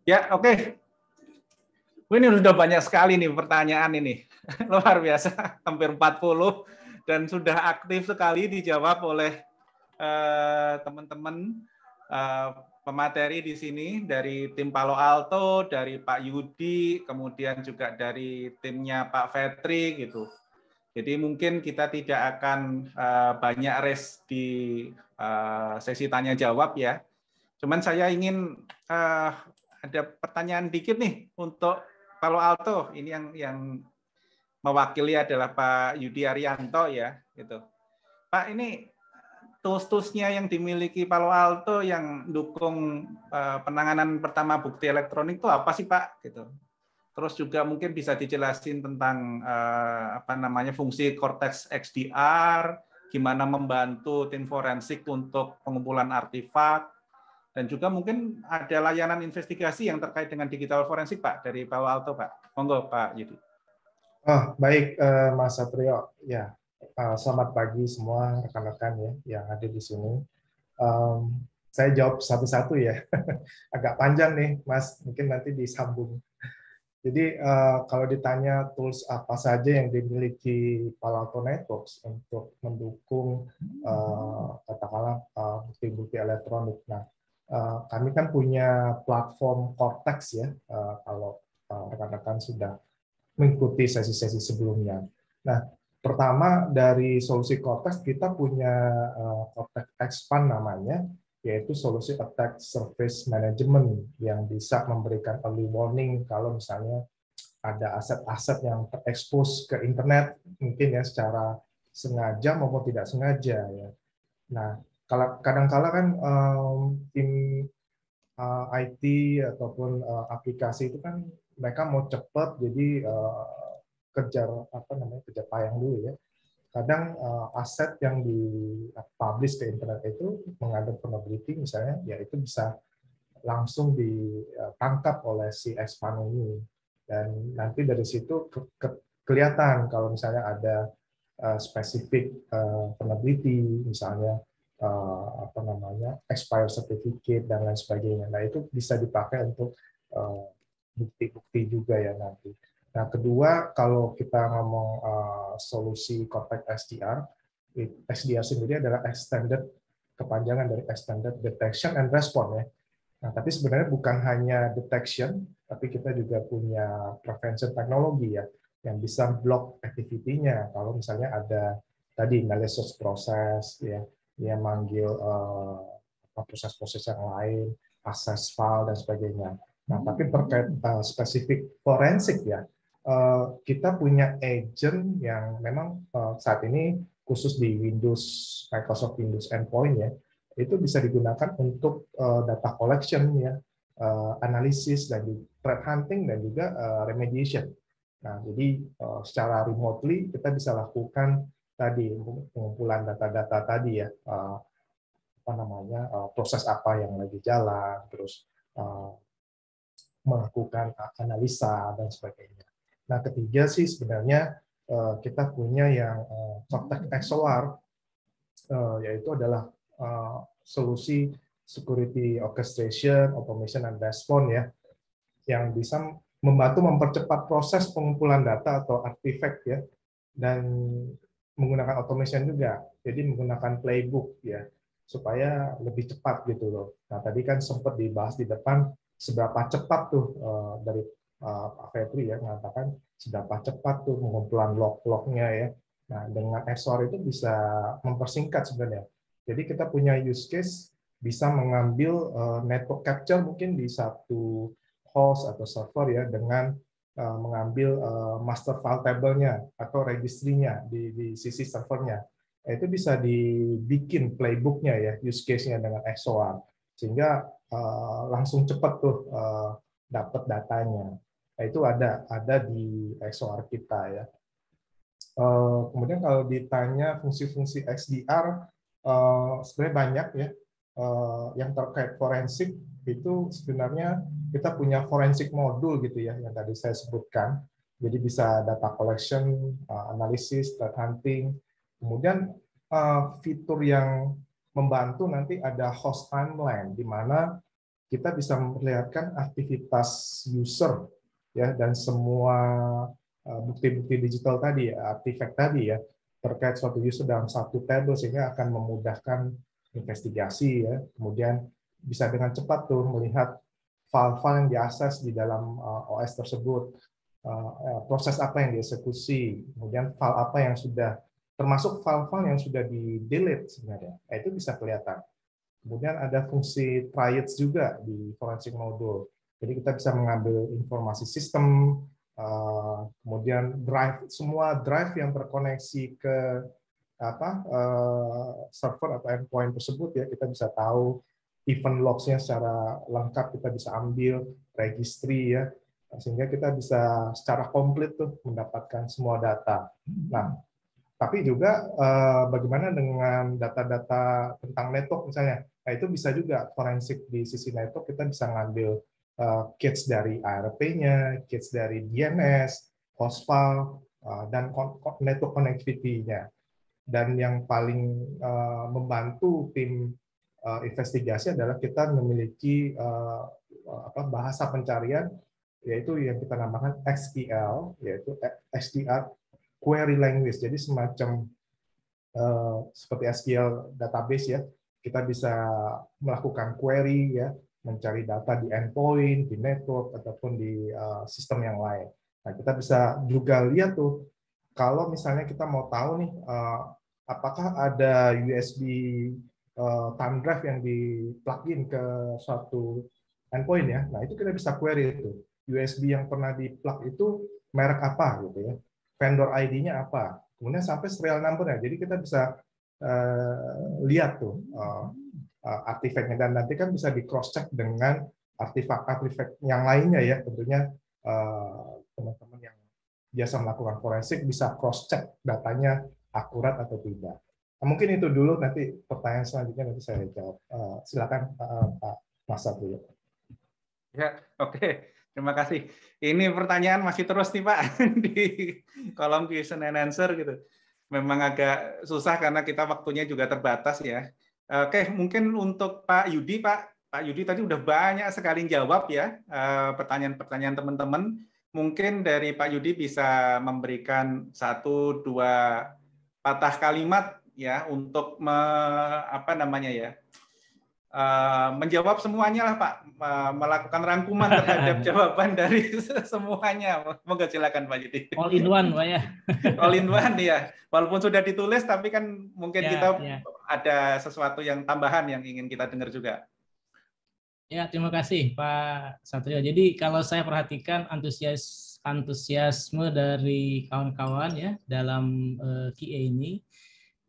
Ya, oke. Ini sudah banyak sekali nih pertanyaan ini. Luar biasa, hampir 40 dan sudah aktif sekali dijawab oleh teman-teman pemateri di sini dari tim Palo Alto, dari Pak Yudi, kemudian juga dari timnya Pak Fetri gitu. Jadi mungkin kita tidak akan banyak race di sesi tanya jawab ya. Cuman saya ingin ada pertanyaan dikit nih untuk Palo Alto. Ini yang mewakili adalah Pak Yudi Arianto ya, gitu. Pak, ini tools-toolsnya yang dimiliki Palo Alto yang dukung penanganan pertama bukti elektronik itu apa sih Pak? Gitu. Terus juga mungkin bisa dijelasin tentang apa namanya fungsi Cortex XDR, gimana membantu tim forensik untuk pengumpulan artefak, dan juga mungkin ada layanan investigasi yang terkait dengan digital forensik Pak dari Palo Alto Pak. Monggo Pak Yudi. Baik, Mas Satrio. Ya, selamat pagi semua rekan-rekan ya yang ada di sini. Saya jawab satu-satu ya. Agak panjang nih, Mas. Mungkin nanti disambung. Jadi kalau ditanya tools apa saja yang dimiliki Palo Alto Networks untuk mendukung katakanlah bukti-bukti elektronik. Nah, kami kan punya platform Cortex ya. Kalau rekan-rekan sudah mengikuti sesi-sesi sebelumnya. Nah, pertama dari solusi Cortex kita punya Cortex Expand namanya, yaitu solusi attack surface management yang bisa memberikan early warning kalau misalnya ada aset-aset yang terekspos ke internet, mungkin ya secara sengaja maupun tidak sengaja ya. Nah, kalau kadang-kala kan tim IT ataupun aplikasi itu kan mereka mau cepat, jadi kejar apa namanya kejar tayang dulu ya. Kadang aset yang di publish ke internet itu mengandung vulnerability misalnya, ya itu bisa langsung ditangkap oleh si expand ini, dan nanti dari situ kelihatan kalau misalnya ada spesifik vulnerability, misalnya apa namanya expire certificate dan lain sebagainya. Nah itu bisa dipakai untuk bukti-bukti juga ya nanti. Nah kedua, kalau kita ngomong solusi Cortex XDR, XDR sendiri adalah extended kepanjangan dari extended detection and response ya. Nah, tapi sebenarnya bukan hanya detection, tapi kita juga punya prevention teknologi ya, yang bisa block activity-nya. Kalau misalnya ada tadi malicious process, ya, dia manggil proses-proses yang lain, access file dan sebagainya. Nah, tapi terkait spesifik forensik ya, kita punya agent yang memang saat ini khusus di Windows, Microsoft Windows Endpoint ya, itu bisa digunakan untuk data collection ya, analisis dan threat hunting dan juga remediation. Nah, jadi secara remotely kita bisa lakukan tadi pengumpulan data-data tadi ya, apa namanya proses apa yang lagi jalan, terus melakukan analisa dan sebagainya. Nah, ketiga sih sebenarnya kita punya yang Cortex XOR, yaitu adalah solusi security orchestration, automation, and response ya, yang bisa membantu mempercepat proses pengumpulan data atau artifact ya, dan menggunakan automation juga, jadi menggunakan playbook ya, supaya lebih cepat gitu loh. Nah tadi kan sempat dibahas di depan seberapa cepat tuh dari Pak Febri ya mengatakan seberapa cepat tuh pengumpulan log-lognya ya. Nah dengan XOR itu bisa mempersingkat sebenarnya. Jadi kita punya use case bisa mengambil network capture mungkin di satu host atau server ya, dengan mengambil master file table-nya atau registry-nya di sisi servernya. Itu bisa dibikin playbook-nya ya, use case-nya dengan XOR, sehingga langsung cepat tuh dapat datanya. Nah, itu ada di XOR kita ya. Kemudian kalau ditanya fungsi-fungsi XDR, sebenarnya banyak ya. Yang terkait forensik itu sebenarnya kita punya forensik modul gitu ya, yang tadi saya sebutkan. Jadi bisa data collection, analisis, threat hunting. Kemudian fitur yang membantu nanti ada host timeline, di mana kita bisa memperlihatkan aktivitas user ya dan semua bukti-bukti digital tadi, artifact tadi ya, terkait suatu user dalam satu table sehingga akan memudahkan investigasi ya. Kemudian bisa dengan cepat tuh melihat file-file yang diakses di dalam OS tersebut, proses apa yang dieksekusi, kemudian file apa yang sudah termasuk file-file yang sudah di-delete sebenarnya. Itu bisa kelihatan. Kemudian ada fungsi triads juga di forensic module. Jadi kita bisa mengambil informasi sistem, kemudian drive, semua drive yang terkoneksi ke server atau endpoint tersebut ya, kita bisa tahu event logs-nya secara lengkap, kita bisa ambil registry ya, sehingga kita bisa secara komplit tuh mendapatkan semua data. Nah, tapi juga bagaimana dengan data-data tentang network misalnya. Nah, itu bisa juga forensik di sisi network, kita bisa ngambil cache dari ARP-nya, cache dari DNS, host file, dan network connectivity-nya. Dan yang paling membantu tim investigasi adalah kita memiliki bahasa pencarian, yaitu yang kita namakan XQL, yaitu XDR Query Language. Jadi semacam seperti SQL database ya, kita bisa melakukan query ya, mencari data di endpoint, di network ataupun di sistem yang lain. Nah, kita bisa juga lihat tuh kalau misalnya kita mau tahu nih apakah ada USB thumb drive yang di-plugin ke suatu endpoint ya. Nah, itu kita bisa query itu. USB yang pernah di-plug itu merek apa gitu ya. Vendor ID-nya apa. Kemudian sampai serial number-nya. Jadi kita bisa lihat tuh artifaknya, dan nanti kan bisa di cross check dengan artifak-artifak yang lainnya ya, tentunya teman-teman yang biasa melakukan forensik bisa cross check datanya akurat atau tidak. Nah, mungkin itu dulu, nanti pertanyaan selanjutnya nanti saya jawab. Silakan Pak Mas dulu. Ya, oke. Terima kasih. Ini pertanyaan masih terus nih Pak di kolom question and answer gitu. Memang agak susah karena kita waktunya juga terbatas ya. Oke, mungkin untuk Pak Yudi, Pak Yudi tadi udah banyak sekali jawab ya pertanyaan-pertanyaan teman-teman. Mungkin dari Pak Yudi bisa memberikan 1-2 patah kalimat ya untuk menjawab semuanya lah Pak, melakukan rangkuman terhadap jawaban dari semuanya. Moga silakan Pak Yudi. All in one Pak ya. All in one ya. Walaupun sudah ditulis tapi kan mungkin kita ada sesuatu yang tambahan yang ingin kita dengar juga. Ya, terima kasih Pak Satrio. Jadi kalau saya perhatikan antusiasme dari kawan-kawan ya dalam QA ini.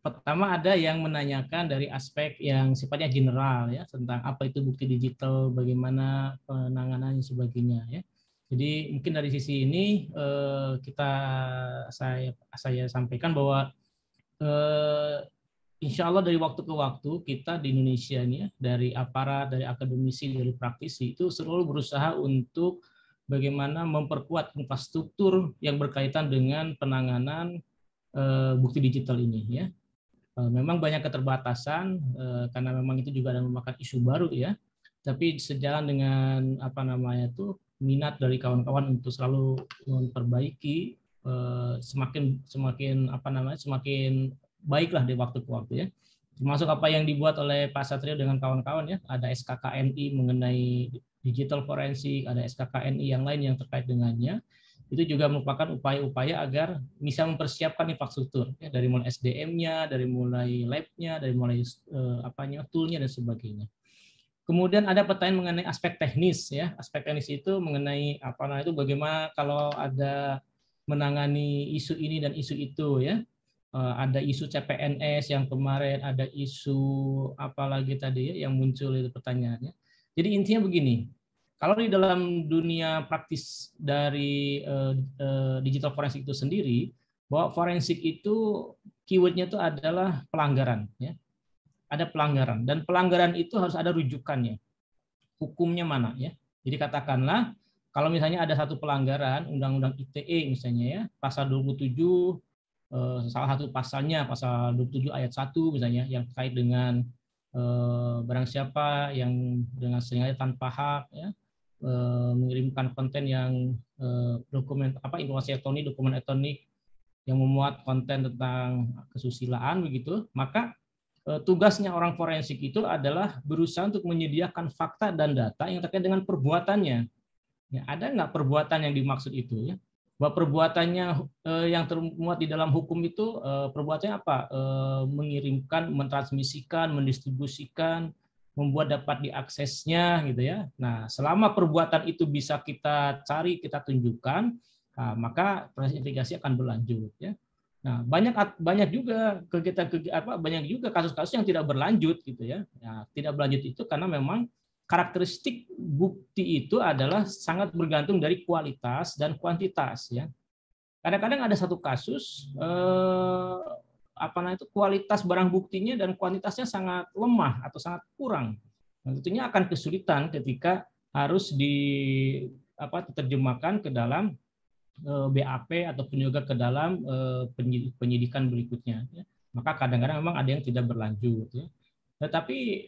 Pertama ada yang menanyakan dari aspek yang sifatnya general ya, tentang apa itu bukti digital, bagaimana penanganannya sebagainya ya. Jadi mungkin dari sisi ini saya sampaikan bahwa insya Allah dari waktu ke waktu kita di Indonesia ini ya, dari aparat, dari akademisi, dari praktisi itu selalu berusaha untuk bagaimana memperkuat infrastruktur yang berkaitan dengan penanganan bukti digital ini ya. Memang banyak keterbatasan karena memang itu juga ada merupakan isu baru ya. Tapi sejalan dengan minat dari kawan-kawan untuk selalu memperbaiki semakin baiklah di waktu ke waktu ya. Termasuk apa yang dibuat oleh Pak Satrio dengan kawan-kawan ya. Ada SKKNI mengenai digital forensik, ada SKKNI yang lain yang terkait dengannya. Itu juga merupakan upaya-upaya agar bisa mempersiapkan infrastruktur ya, dari mulai SDM-nya, dari mulai lab-nya, dari mulai tool-nya dan sebagainya. Kemudian ada pertanyaan mengenai aspek teknis ya. Aspek teknis itu mengenai bagaimana kalau ada menangani isu ini dan isu itu ya. Ada isu CPNS yang kemarin, ada isu apalagi tadi ya yang muncul itu pertanyaannya. Jadi intinya begini. Kalau di dalam dunia praktis dari digital forensik itu sendiri, bahwa forensik itu keywordnya itu adalah pelanggaran. Ya. Ada pelanggaran, dan pelanggaran itu harus ada rujukannya. Hukumnya mana? Ya. Jadi katakanlah, kalau misalnya ada satu pelanggaran, Undang-Undang ITE misalnya, ya, pasal 27, salah satu pasalnya, pasal 27 ayat 1 misalnya, yang terkait dengan barang siapa yang dengan sengaja tanpa hak ya mengirimkan konten yang informasi elektronik, dokumen elektronik yang memuat konten tentang kesusilaan begitu, maka tugasnya orang forensik itu adalah berusaha untuk menyediakan fakta dan data yang terkait dengan perbuatannya. Ya, ada nggak perbuatan yang dimaksud itu ya? Bahwa perbuatannya yang termuat di dalam hukum itu perbuatannya apa? Mengirimkan, mentransmisikan, mendistribusikan, membuat dapat diaksesnya gitu ya. Nah, selama perbuatan itu bisa kita cari, kita tunjukkan, maka proses investigasi akan berlanjut ya. Nah, banyak juga banyak juga kasus-kasus yang tidak berlanjut gitu ya. Nah, tidak berlanjut itu karena memang karakteristik bukti itu adalah sangat bergantung dari kualitas dan kuantitas ya. Kadang-kadang ada satu kasus kualitas barang buktinya dan kuantitasnya sangat lemah atau sangat kurang. Nah, tentunya akan kesulitan ketika harus diterjemahkan ke dalam BAP ataupun juga ke dalam penyidikan berikutnya. Maka kadang-kadang memang ada yang tidak berlanjut. Ya. Tetapi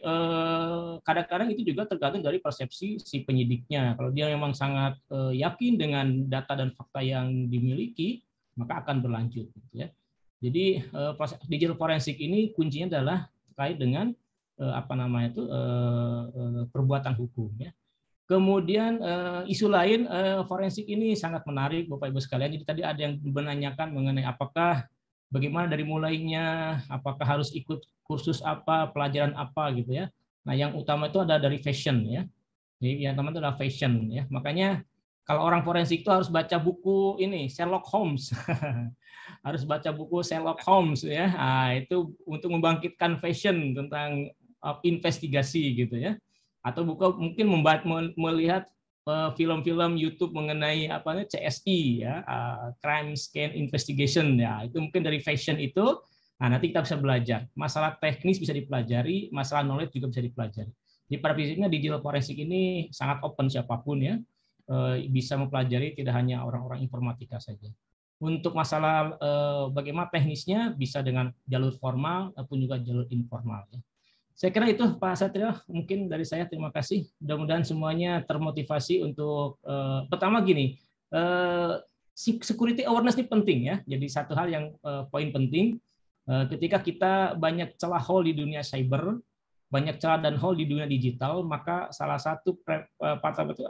kadang-kadang itu juga tergantung dari persepsi si penyidiknya. Kalau dia memang sangat yakin dengan data dan fakta yang dimiliki, maka akan berlanjut. Ya. Jadi proses digital forensik ini kuncinya adalah terkait dengan perbuatan hukum. Ya. Kemudian isu lain forensik ini sangat menarik Bapak Ibu sekalian. Jadi tadi ada yang menanyakan mengenai bagaimana dari mulainya, apakah harus ikut kursus apa, pelajaran apa gitu ya. Nah, yang utama itu ada dari fashion ya. Jadi yang utama itu adalah fashion ya. Makanya kalau orang forensik itu harus baca buku ini Sherlock Holmes. Harus baca buku Sherlock Holmes ya. Nah, itu untuk membangkitkan fashion tentang investigasi gitu ya. Atau mungkin melihat film-film YouTube mengenai CSI ya, crime scene investigation ya, itu mungkin dari fashion itu. Nah, nanti kita bisa belajar masalah teknis bisa dipelajari, masalah knowledge juga bisa dipelajari. Di pada prinsipnya digital forensik ini sangat open, siapapun ya bisa mempelajari, tidak hanya orang-orang informatika saja. Untuk masalah bagaimana teknisnya bisa dengan jalur formal ataupun juga jalur informal ya. Saya kira itu Pak Satrio, mungkin dari saya terima kasih. Mudah-mudahan semuanya termotivasi untuk pertama gini, security awareness ini penting ya. Jadi satu hal yang poin penting ketika kita banyak celah hole di dunia cyber, banyak celah dan hole di dunia digital, maka salah satu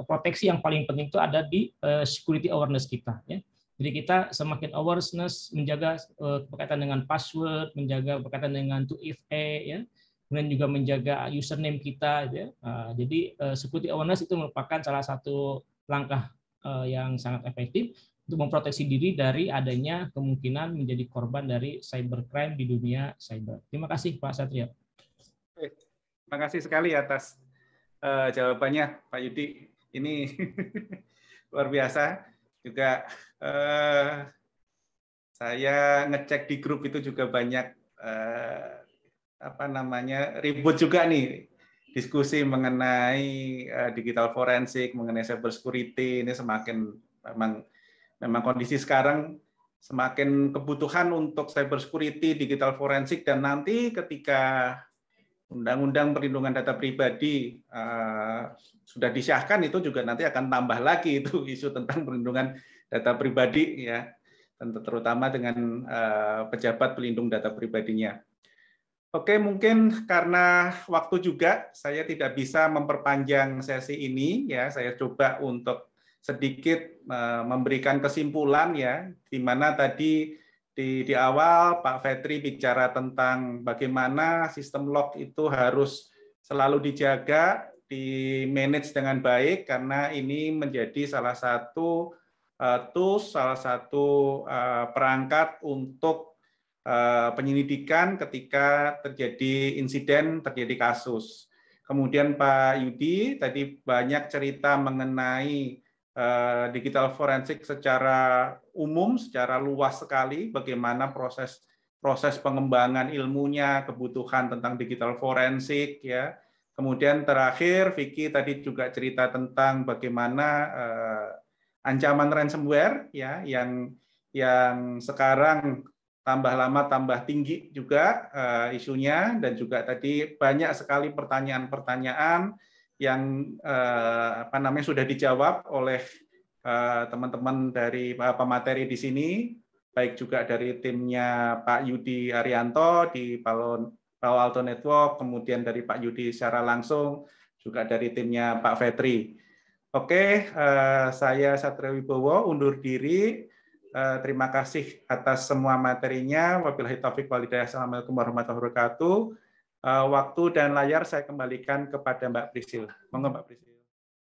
proteksi yang paling penting itu ada di security awareness kita ya. Jadi kita semakin awareness, menjaga berkaitan dengan password, menjaga berkaitan dengan 2FA ya. Kemudian juga menjaga username kita ya. Jadi security awareness itu merupakan salah satu langkah yang sangat efektif untuk memproteksi diri dari adanya kemungkinan menjadi korban dari cybercrime di dunia cyber. Terima kasih Pak Satrio. Terima kasih sekali atas jawabannya Pak Yudi. Ini luar biasa. Juga saya ngecek di grup itu juga banyak ribut juga nih diskusi mengenai digital forensik, mengenai cyber security. Ini semakin memang kondisi sekarang semakin kebutuhan untuk cyber security, digital forensik, dan nanti ketika Undang-Undang Perlindungan Data Pribadi sudah disahkan, itu juga nanti akan tambah lagi itu isu tentang perlindungan data pribadi ya, terutama dengan pejabat pelindung data pribadinya. Oke, mungkin karena waktu juga saya tidak bisa memperpanjang sesi ini ya. Saya coba untuk sedikit memberikan kesimpulan ya, di mana tadi di awal Pak Fetri bicara tentang bagaimana sistem log itu harus selalu dijaga, di-manage dengan baik, karena ini menjadi salah satu tools, salah satu perangkat untuk penyelidikan ketika terjadi insiden, terjadi kasus. Kemudian Pak Yudi tadi banyak cerita mengenai digital forensik secara umum, secara luas sekali, bagaimana proses pengembangan ilmunya, kebutuhan tentang digital forensik ya. Kemudian terakhir Vicky tadi juga cerita tentang bagaimana ancaman ransomware ya yang sekarang tambah lama tambah tinggi juga isunya, dan juga tadi banyak sekali pertanyaan-pertanyaan yang sudah dijawab oleh teman-teman dari pemateri di sini, baik juga dari timnya Pak Yudi Arianto di Palo Alto Network, kemudian dari Pak Yudi secara langsung, juga dari timnya Pak Fetri. Oke, saya Satrio Wibowo undur diri. Terima kasih atas semua materinya. Wabillahi taufiq wal hidayah. Assalamualaikum warahmatullahi wabarakatuh. Waktu dan layar saya kembalikan kepada Mbak Priscil. Monggo Mbak Priscil.